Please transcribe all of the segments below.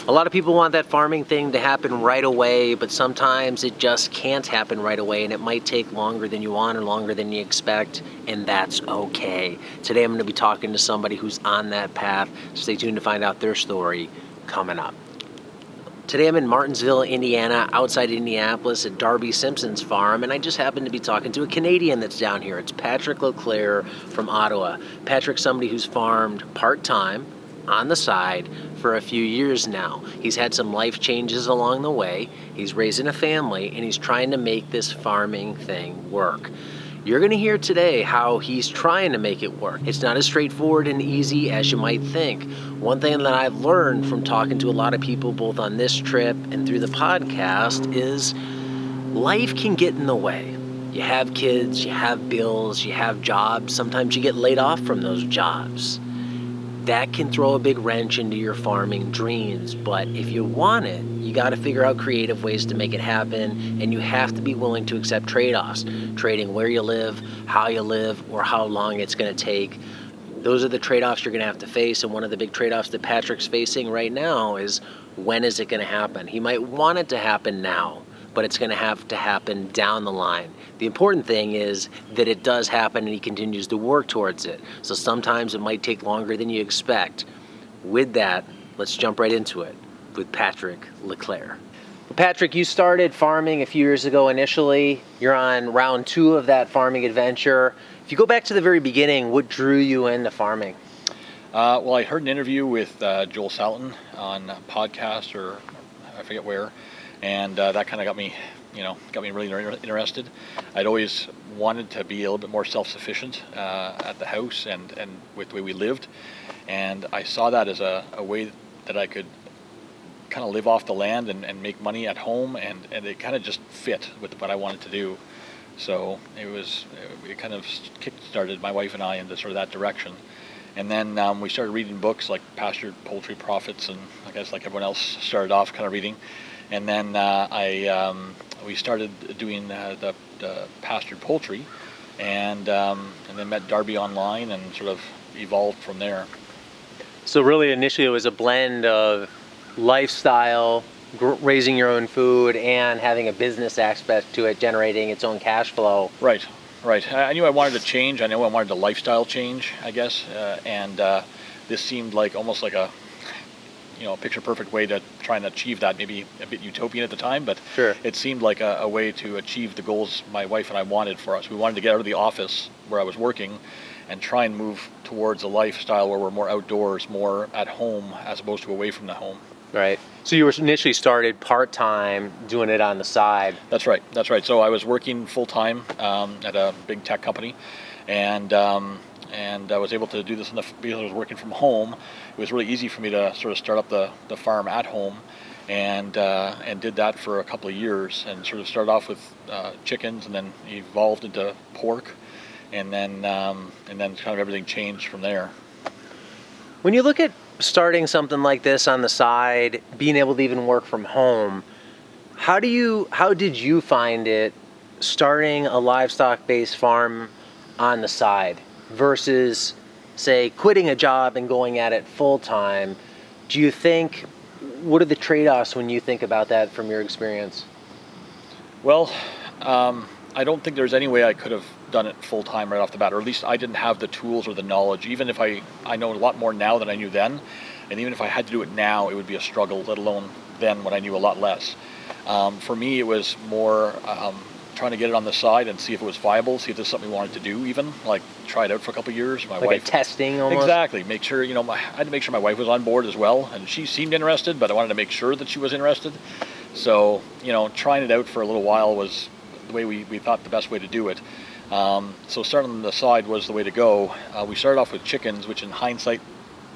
A lot of people want that farming thing to happen right away, but sometimes it just can't happen right away, and it might take longer than you want or longer than you expect, and that's okay. Today I'm going to be talking to somebody who's on that path. Stay tuned to find out their story coming up. Today I'm in Martinsville, Indiana, outside Indianapolis at Darby Simpson's farm, and I just happened to be talking to a Canadian that's down here. It's Patrick Leclerc from Ottawa. Patrick's somebody who's farmed part-time on the side for a few years now. He's had some life changes along the way. He's raising a family, and he's trying to make this farming thing work. You're going to hear today how he's trying to make it work. It's not as straightforward and easy as you might think. One thing that I've learned from talking to a lot of people both on this trip and through the podcast is life can get in the way. You have kids, you have bills, you have jobs. Sometimes you get laid off from those jobs. That can throw a big wrench into your farming dreams, but if you want it, you got to figure out creative ways to make it happen, and you have to be willing to accept trade-offs, trading where you live, how you live, or how long it's going to take. Those are the trade-offs you're going to have to face, and one of the big trade-offs that Patrick's facing right now is when is it going to happen? He might want it to happen now, but it's going to have to happen down the line. The important thing is that it does happen and he continues to work towards it. So sometimes it might take longer than you expect. With that, let's jump right into it with Patrick Leclerc. Well, Patrick, you started farming a few years ago initially. You're on round 2 of that farming adventure. If you go back to the very beginning, what drew you into farming? Well, I heard an interview with Joel Salatin on a podcast, or I forget where, and that kind of got me really interested. I'd always wanted to be a little bit more self-sufficient at the house and with the way we lived, and I saw that as a way that I could kind of live off the land and make money at home, and it kind of just fit with what I wanted to do. So it kind of kick-started my wife and I into sort of that direction. And then we started reading books like Pastured Poultry Profits, and I guess like everyone else started off kind of reading. And then we started doing the pastured poultry, and then met Darby online and sort of evolved from there. So really initially it was a blend of lifestyle, raising your own food, and having a business aspect to it, generating its own cash flow. Right. I knew I wanted to change. I knew I wanted a lifestyle change, I guess, and this seemed like almost like a picture-perfect way to try and achieve that. Maybe a bit utopian at the time, but sure. It seemed like a way to achieve the goals my wife and I wanted for us. We wanted to get out of the office where I was working and try and move towards a lifestyle where we're more outdoors, more at home, as opposed to away from the home. Right. So you were initially started part-time, doing it on the side. That's right. So I was working full-time at a big tech company, and I was able to do this because I was working from home. It was really easy for me to sort of start up the farm at home, and did that for a couple of years, and sort of started off with chickens, and then evolved into pork, and then kind of everything changed from there. When you look at starting something like this on the side, being able to even work from home, how did you find it starting a livestock-based farm on the side versus, say, quitting a job and going at it full-time? What are the trade-offs when you think about that from your experience? Well, I don't think there's any way I could have done it full-time right off the bat, or at least I didn't have the tools or the knowledge. Even if I know a lot more now than I knew then, and even if I had to do it now, it would be a struggle, let alone then when I knew a lot less. For me, it was more trying to get it on the side and see if it was viable, see if this is something we wanted to do, even like try it out for a couple of years. My wife, a testing almost? Exactly. Make sure, I had to make sure my wife was on board as well, and she seemed interested, but I wanted to make sure that she was interested. So, trying it out for a little while was the way we thought the best way to do it. So starting on the side was the way to go. We started off with chickens, which in hindsight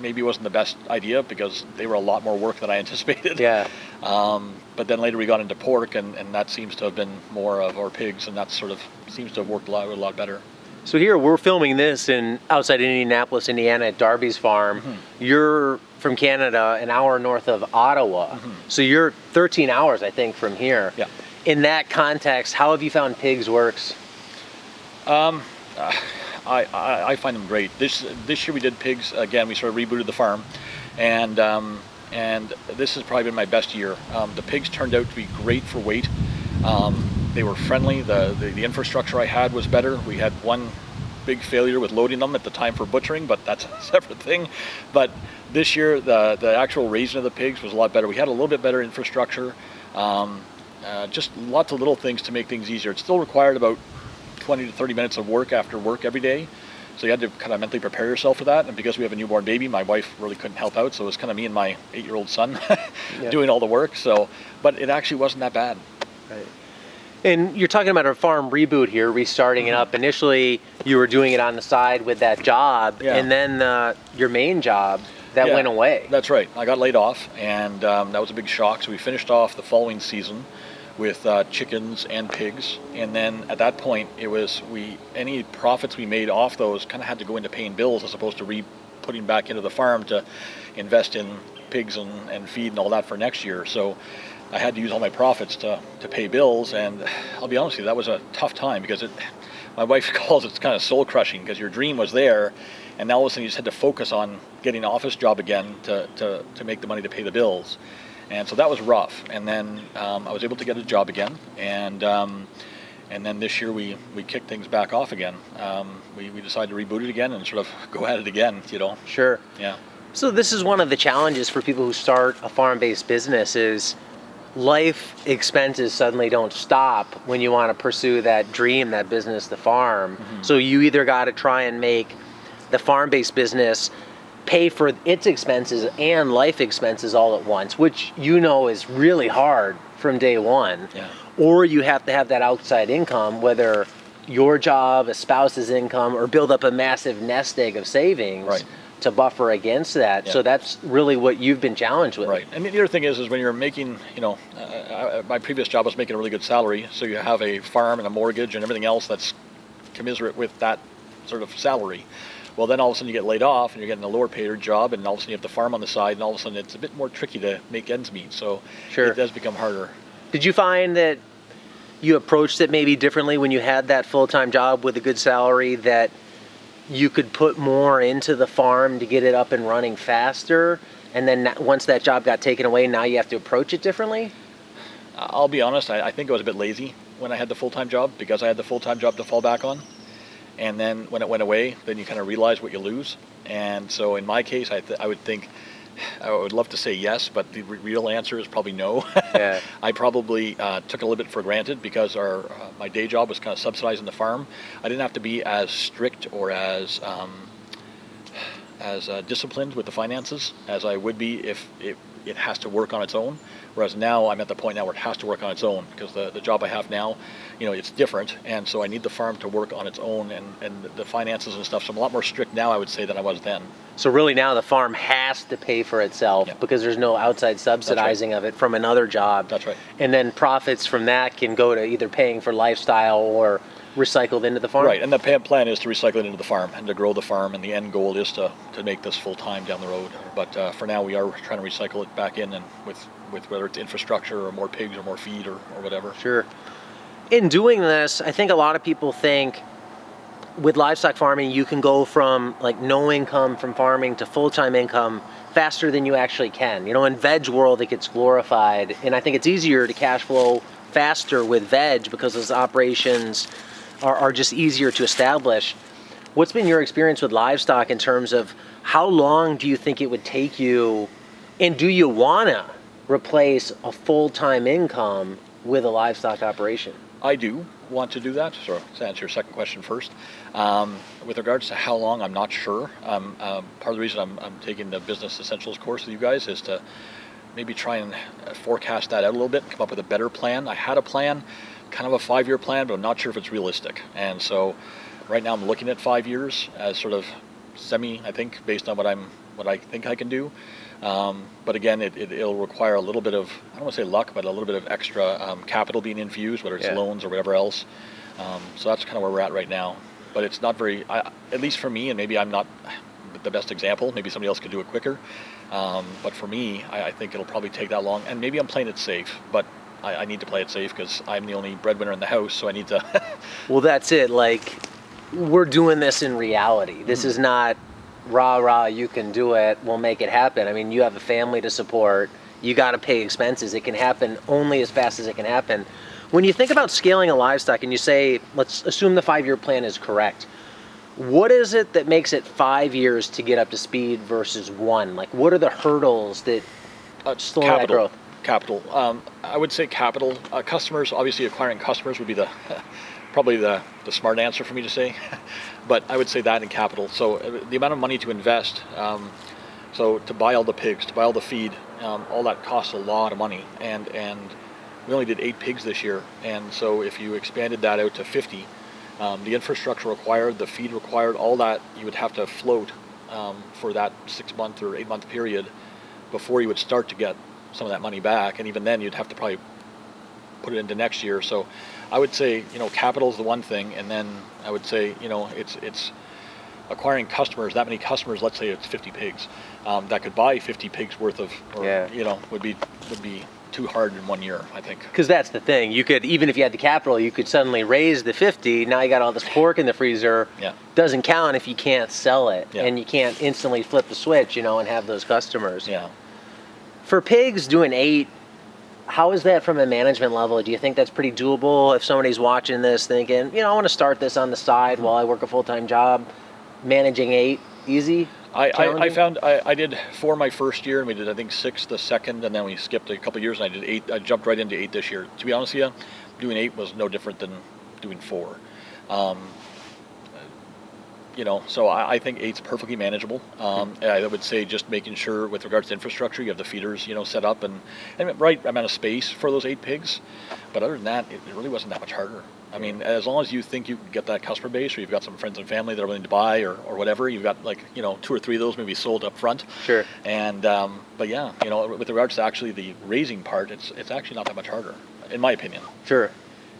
maybe wasn't the best idea because they were a lot more work than I anticipated. Yeah. But then later we got into pork, and that seems to have been more of our pigs, and that sort of seems to have worked a lot better. So here we're filming this outside Indianapolis, Indiana at Darby's farm. Mm-hmm. You're from Canada, an hour north of Ottawa. Mm-hmm. So you're 13 hours, I think, from here. Yeah. In that context, how have you found pigs works? I find them great. This year we did pigs again. We sort of rebooted the farm, and and this has probably been my best year. The pigs turned out to be great for weight. They were friendly. The infrastructure I had was better. We had one big failure with loading them at the time for butchering, but that's a separate thing. But this year, the actual raising of the pigs was a lot better. We had a little bit better infrastructure, just lots of little things to make things easier. It still required about 20 to 30 minutes of work after work every day. So you had to kind of mentally prepare yourself for that. And because we have a newborn baby, my wife really couldn't help out. So it was kind of me and my 8-year-old son doing all the work. So, but it actually wasn't that bad. Right. And you're talking about a farm reboot here, restarting it up. Initially, you were doing it on the side with that job, and then your main job, that went away. That's right. I got laid off, and that was a big shock. So we finished off the following season with chickens and pigs. And then at that point, it was any profits we made off those kind of had to go into paying bills as opposed to putting back into the farm to invest in pigs and feed and all that for next year. So I had to use all my profits to pay bills, and I'll be honest with you, that was a tough time because my wife calls it kind of soul crushing because your dream was there, and now all of a sudden you just had to focus on getting an office job again to make the money to pay the bills. And so that was rough. And then I was able to get a job again, and then this year we kicked things back off again. We decided to reboot it again and sort of go at it again, Sure. Yeah. So this is one of the challenges for people who start a farm-based business is life expenses suddenly don't stop when you want to pursue that dream, that business, the farm. Mm-hmm. So you either got to try and make the farm-based business pay for its expenses and life expenses all at once, which is really hard from day one. Yeah. Or you have to have that outside income, whether your job, a spouse's income, or build up a massive nest egg of savings to buffer against that. Yeah. So that's really what you've been challenged with. Right. And the other thing is when you're making, my previous job was making a really good salary, so you have a farm and a mortgage and everything else that's commensurate with that sort of salary. Well, then all of a sudden you get laid off and you're getting a lower paid job, and all of a sudden you have the farm on the side, and all of a sudden it's a bit more tricky to make ends meet. So it does become harder. Did you find that you approached it maybe differently when you had that full-time job with a good salary, that you could put more into the farm to get it up and running faster, and then once that job got taken away, now you have to approach it differently? I'll be honest, I think I was a bit lazy when I had the full-time job because I had the full-time job to fall back on. And then when it went away, then you kind of realize what you lose. And so in my case, I would think, I would love to say yes, but the real answer is probably no. Yeah. I probably took it a little bit for granted because my day job was kind of subsidizing the farm. I didn't have to be as strict or as disciplined with the finances as I would be if it has to work on its own. Whereas now I'm at the point now where it has to work on its own because the job I have now, it's different, and so I need the farm to work on its own and the finances and stuff. So I'm a lot more strict now, I would say, than I was then. So really now the farm has to pay for itself because there's no outside subsidizing of it from another job. That's right. And then profits from that can go to either paying for lifestyle or recycled into the farm? Right, and the plan is to recycle it into the farm and to grow the farm, and the end goal is to make this full-time down the road. But for now we are trying to recycle it back in, and with whether it's infrastructure or more pigs or more feed or whatever. Sure. In doing this, I think a lot of people think with livestock farming you can go from like no income from farming to full-time income faster than you actually can. In veg world it gets glorified, and I think it's easier to cash flow faster with veg because those operations are just easier to establish. What's been your experience with livestock in terms of how long do you think it would take you, and do you want to replace a full-time income with a livestock operation? I do want to do that. So to answer your second question first, with regards to how long, I'm not sure. Part of the reason I'm taking the Business Essentials course with you guys is to maybe try and forecast that out a little bit and come up with a better plan. I had a plan, kind of a 5-year plan, but I'm not sure if it's realistic. And so right now I'm looking at 5 years as sort of I think, based on what I think I can do. But again, it'll require a little bit of, I don't want to say luck, but a little bit of extra capital being infused, whether it's loans or whatever else. So that's kind of where we're at right now. But it's not very, at least for me, and maybe I'm not the best example, maybe somebody else could do it quicker. But for me, I think it'll probably take that long. And maybe I'm playing it safe, but I need to play it safe because I'm the only breadwinner in the house, so I need to. Well, that's it. Like, we're doing this in reality. This is not rah, you can do it, we'll make it happen. I mean, you have a family to support, you got to pay expenses. It can happen only as fast as it can happen. When you think about scaling a livestock and you say, let's assume the 5-year plan is correct, what is it that makes it 5 years to get up to speed versus 1? Like, what are the hurdles that slow that growth? Capital. I would say capital. Customers, obviously acquiring customers would be the probably the smart answer for me to say. But I would say that in capital. So the amount of money to invest, so to buy all the pigs, to buy all the feed, all that costs a lot of money. And we only did 8 pigs this year. And so if you expanded that out to 50, the infrastructure required, the feed required, all that you would have to float for that 6-month or 8-month period before you would start to get some of that money back. And even then you'd have to probably put it into next year. So I would say, capital is the one thing. And then I would say, it's acquiring customers, that many customers, let's say it's 50 pigs, that could buy 50 pigs worth of, would be too hard in 1 year, I think. Because that's the thing. You could, even if you had the capital, you could suddenly raise the 50. Now you got all this pork in the freezer. Yeah. Doesn't count if you can't sell it. Yeah. And you can't instantly flip the switch, and have those customers. Yeah. For pigs, doing 8, how is that from a management level? Do you think that's pretty doable if somebody's watching this thinking, I want to start this on the side while I work a full-time job? Managing 8, easy? I found I did 4 my first year, and we did I think 6 the second, and then we skipped a couple of years and I did 8. I jumped right into 8 this year. To be honest with you, doing 8 was no different than doing 4. So I think 8's perfectly manageable. I would say just making sure with regards to infrastructure, you have the feeders, set up and right amount of space for those 8 pigs. But other than that, it really wasn't that much harder. I mean, as long as you think you can get that customer base, or you've got some friends and family that are willing to buy, or whatever, you've got 2 or 3 of those maybe sold up front. Sure. And but yeah, with regards to actually the raising part, it's actually not that much harder, in my opinion. Sure.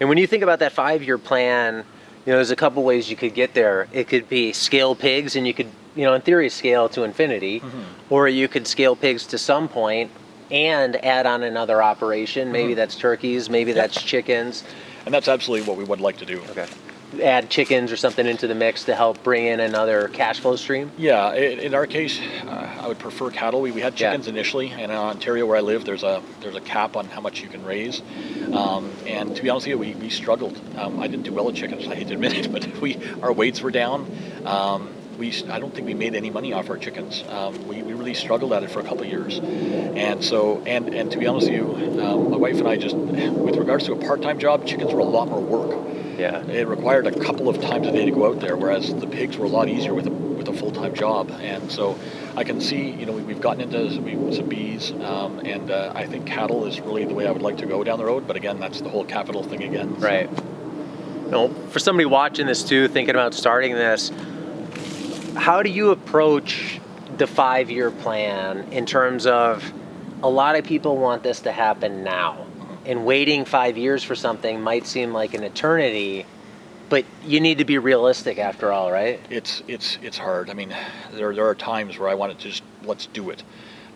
And when you think about that 5-year plan, there's a couple ways you could get there. It could be scale pigs, and you could, in theory, scale to infinity, or you could scale pigs to some point and add on another operation. Maybe that's turkeys, maybe that's chickens. And that's absolutely what we would like to do. Okay. Add chickens or something into the mix to help bring in another cash flow stream? Yeah, in our case, I would prefer cattle. We had chickens initially, and in Ontario where I live, there's a cap on how much you can raise. And to be honest with you, we struggled. I didn't do well with chickens, I hate to admit it, but our weights were down. I don't think we made any money off our chickens. We really struggled at it for a couple of years. And so, and to be honest with you, my wife and I just, with regards to a part-time job, chickens were a lot more work. Yeah. It required a couple of times a day to go out there, whereas the pigs were a lot easier with a full-time job. And so I can see, we've gotten into some bees, and I think cattle is really the way I would like to go down the road. But again, that's the whole capital thing again. So. Right. For somebody watching this too, thinking about starting this, how do you approach the 5-year plan in terms of a lot of people want this to happen now, and waiting 5 years for something might seem like an eternity, but you need to be realistic after all, right? It's hard. I mean, there are times where I want to just let's do it,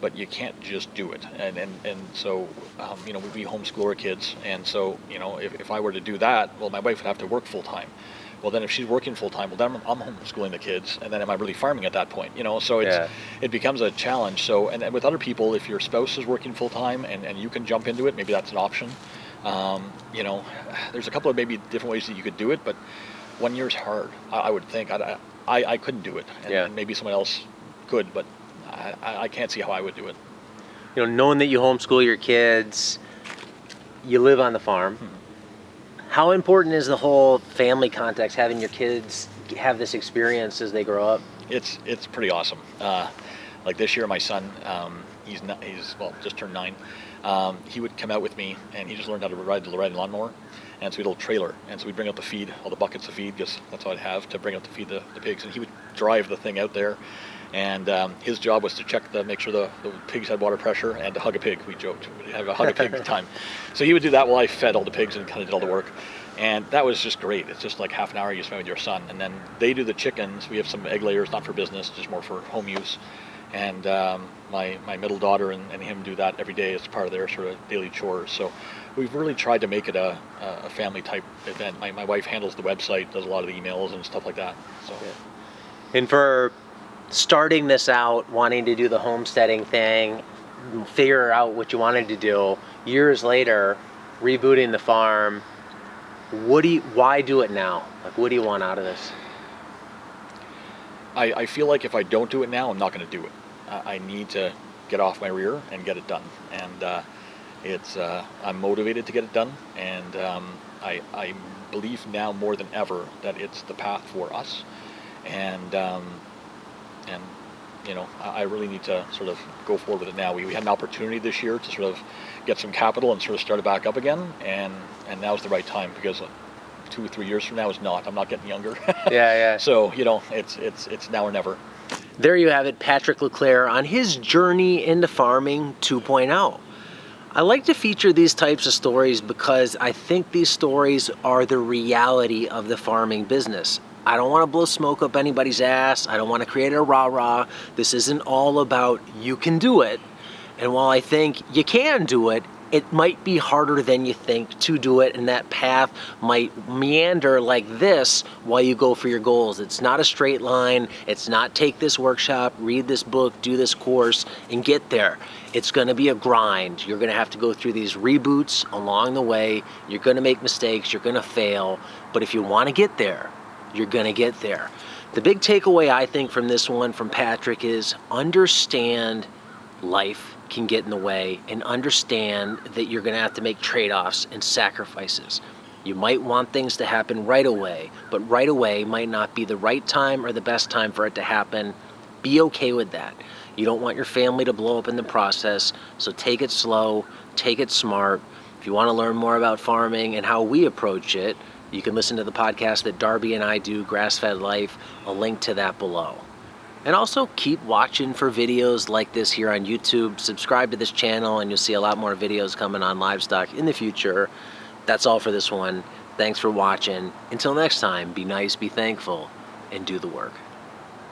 but you can't just do it. And so we homeschool our kids, and so if I were to do that, well, my wife would have to work full time. Well, then if she's working full time, well, then I'm homeschooling the kids, and then am I really farming at that point? So it becomes a challenge. So and with other people, if your spouse is working full time and you can jump into it, maybe that's an option. There's a couple of maybe different ways that you could do it, but 1 year's hard. I would think I couldn't do it, and maybe someone else could, but I can't see how I would do it. Knowing that you homeschool your kids, you live on the farm. How important is the whole family context, having your kids have this experience as they grow up? It's pretty awesome. Like this year, my son, he's just turned 9. He would come out with me, and he just learned how to ride the lawnmower. And so we had a little trailer, and so we'd bring out the feed, all the buckets of feed, because that's all I'd have to bring out to feed the pigs. And he would drive the thing out there, and his job was to make sure the pigs had water pressure, and to hug a pig. We joked we'd have a hug a pig time. So he would do that while I fed all the pigs and kind of did all the work. And that was just great. It's just like half an hour you spend with your son. And then they do the chickens. We have some egg layers, not for business, just more for home use. And my middle daughter and him do that every day as part of their sort of daily chores. So we've really tried to make it a family type event. My wife handles the website, does a lot of the emails and stuff like that. So. And for starting this out, wanting to do the homesteading thing, figure out what you wanted to do, years later, rebooting the farm, why do it now? Like, what do you want out of this? I feel like if I don't do it now, I'm not going to do it. I need to get off my rear and get it done. And I'm motivated to get it done. And I believe now more than ever that it's the path for us. And I really need to sort of go forward with it now. We had an opportunity this year to sort of get some capital and sort of start it back up again. And now's the right time, because 2 or 3 years from now is not. I'm not getting younger. Yeah. So, it's now or never. There you have it, Patrick LeClaire on his journey into farming 2.0. I like to feature these types of stories because I think these stories are the reality of the farming business. I don't want to blow smoke up anybody's ass. I don't want to create a rah-rah. This isn't all about you can do it. And while I think you can do it, it might be harder than you think to do it, and that path might meander like this while you go for your goals. It's not a straight line. It's not take this workshop, read this book, do this course, and get there. It's going to be a grind. You're going to have to go through these reboots along the way. You're going to make mistakes. You're going to fail. But if you want to get there, you're going to get there. The big takeaway, I think, from this one from Patrick is understand life can get in the way, and understand that you're going to have to make trade-offs and sacrifices. You might want things to happen right away, but right away might not be the right time or the best time for it to happen. Be okay with that. You don't want your family to blow up in the process, so take it slow, take it smart. If you want to learn more about farming and how we approach it, you can listen to the podcast that Darby and I do, Grass-Fed Life, a link to that below. And also keep watching for videos like this here on YouTube. Subscribe to this channel and you'll see a lot more videos coming on livestock in the future. That's all for this one. Thanks for watching. Until next time, be nice, be thankful, and do the work.